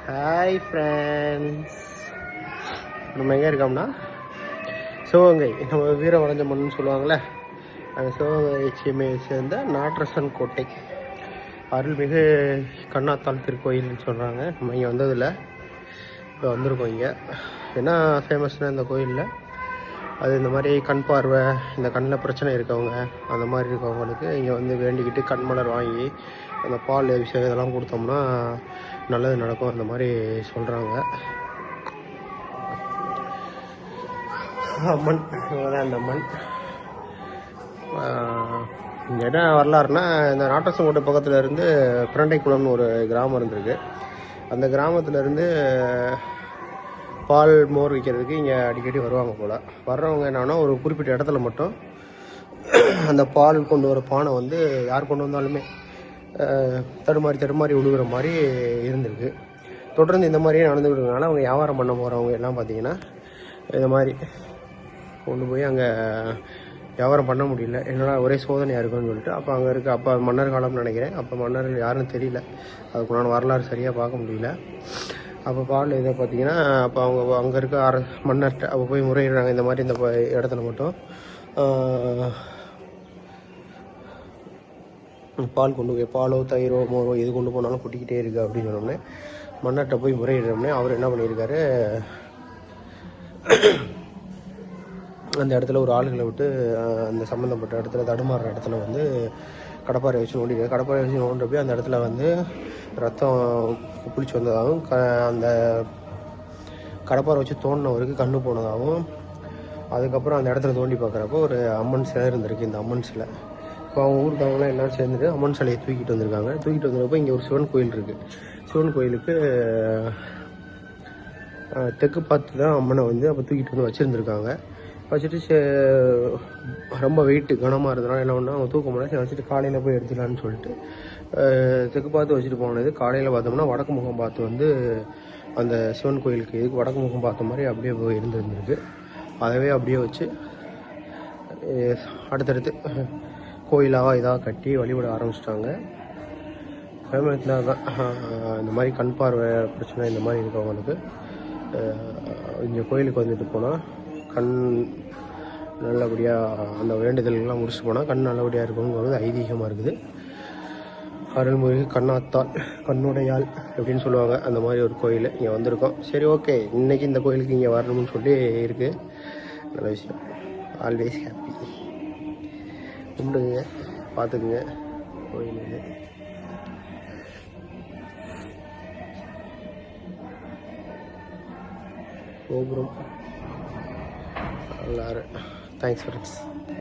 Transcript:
Hi friends, நம்ம எங்கே இருக்கோம்னா சிவகங்கை, நம்ம வீரவளைஞ்ச மண்ணுன்னு சொல்லுவாங்கள்ல, அந்த சிவகங்கை சீமையை சேர்ந்த நாட்டரசன் கோட்டை அருள்மிகு கண்ணாத்தாள் திருக்கோயில்னு சொல்கிறாங்க. நம்ம இங்கே வந்ததில்லை, இப்போ வந்திருக்கோம். இங்கே என்ன ஃபேமஸ்னால் இந்த கோயிலில் அது இந்த மாதிரி கண் பார்வை, இந்த கண்ணில் பிரச்சனை இருக்கவங்க, அந்த மாதிரி இருக்கவங்களுக்கு இங்கே வந்து வேண்டிக்கிட்டு கண்மலர் வாங்கி அந்த பால் அபிஷேகம் இதெல்லாம் கொடுத்தோம்னா நல்லது நடக்கும், அந்த மாதிரி சொல்கிறாங்க. அம்மன் தான் அந்த அம்மன். இங்கே என்ன வரலாறுனா, இந்த நாட்டரசன்கோட்டை பக்கத்தில் இருந்து பிரண்டைக்குளம்னு ஒரு கிராமம் இருந்திருக்கு. அந்த கிராமத்துலேருந்து பால் மோர் விற்கிறதுக்கு இங்கே அடிக்கடி வருவாங்க போல். வர்றவங்க என்னன்னா, ஒரு குறிப்பிட்ட இடத்துல மட்டும் அந்த பால் கொண்டு வர பானை வந்து யார் கொண்டு வந்தாலுமே தடுமாறி விழுகிற மாதிரி இருந்திருக்கு. தொடர்ந்து இந்த மாதிரியே நடந்துக்கிட்டதுனால அவங்க வியாபாரம் பண்ண போகிறவங்க எல்லாம் பார்த்திங்கன்னா இந்த மாதிரி கொண்டு போய் அங்கே வியாபாரம் பண்ண முடியல. என்னடா ஒரே சோதனையாக இருக்குன்னு சொல்லிட்டு அப்போ அங்கே இருக்க, அப்போ மன்னர் காலம்னு நினைக்கிறேன், அப்போ மன்னர்கள் யாருன்னு தெரியல, அதுக்குள்ளான வரலாறு சரியாக பார்க்க முடியல. அப்போ பால் இதை பார்த்திங்கன்னா அப்போ அவங்க அங்கே இருக்க மன்னர்கிட்ட அப்போ போய் முறையிடுறாங்க, இந்த மாதிரி இந்த இடத்துல மட்டும் பால் கொண்டு போய் பாலோ தயிரோ மோரோ எது கொண்டு போனாலும் கொட்டிக்கிட்டே இருக்குது அப்படின்னு சொன்னோம்னே மன்னர்கிட்ட போய் முறையிடுறோம்னே அவர் என்ன பண்ணியிருக்காரு, அந்த இடத்துல ஒரு ஆளுகளை விட்டு அந்த சம்மந்தப்பட்ட இடத்துல தடுமாறுற இடத்துல வந்து கடப்பாறை வச்சு நோண்டிருக்காரு. கடப்பாறை வச்சு நோண்டுறப்ப அந்த இடத்துல வந்து ரத்தம் குளிச்சு வந்ததாகவும் அந்த கடப்பாறை வச்சு தோண்டினவருக்கு கண்ணு போனதாகவும், அதுக்கப்புறம் அந்த இடத்துல தோண்டி பார்க்குறப்போ ஒரு அம்மன் சிலை இருந்திருக்கு. இந்த அம்மன் சிலை இப்போ அவங்க ஊருக்காரங்களாம் எல்லோரும் சேர்ந்துட்டு அம்மன் சிலையை தூக்கிட்டு வந்திருக்காங்க. தூக்கிட்டு வந்தப்போ இங்கே ஒரு சிவன் கோயில் இருக்குது. சிவன் கோயிலுக்கு தெற்கு பார்த்து தான் அம்மனை வந்து அப்போ தூக்கிட்டு வந்து வச்சுருந்துருக்காங்க. வச்சுட்டு ரொம்ப வெயிட்டு கனமாக இருந்ததுனால என்ன பண்ணால் அவங்க தூக்க முடியாது, வச்சுட்டு காலையில் போய் எடுத்துக்கலான்னு சொல்லிட்டு தெற்கு பார்த்து வச்சுட்டு போனது. காலையில் பார்த்தோம்னா வடக்கு முகம் பார்த்து வந்து அந்த சிவன் கோயிலுக்கு இதுக்கு வடக்கு முகம் பார்த்த மாதிரி அப்படியே போய் இருந்துருக்கு. அதவே அப்படியே வச்சு அடுத்தடுத்து கோயிலாக இதாக கட்டி வழிபட ஆரம்பிச்சிட்டாங்க. சமயத்தில் தான் இந்த மாதிரி கண் பார்வை பிரச்சனை இந்த மாதிரி இருக்கவங்களுக்கு இங்கே கோயிலுக்கு வந்துட்டு போனால் கண் நல்லபடியாக அந்த வேண்டுதல்கள்லாம் முடிச்சுட்டு போனால் கண் நல்லபடியாக இருக்குங்கிறது ஐதீகமாக இருக்குது. அருள்மிகு கண்ணாத்தாள், கண்ணுடையாள் அப்படின்னு சொல்லுவாங்க, அந்த மாதிரி ஒரு கோயில் இங்கே வந்திருக்கோம். சரி, ஓகே, இன்றைக்கி இந்த கோயிலுக்கு இங்கே வரணும்னு சொல்லி இருக்குது. நல்ல விஷயம். Always happy. கும்பிடுங்க, பார்த்துக்குங்க கோயில் இது. கோபுரம் எல்லாரும். Thanks friends.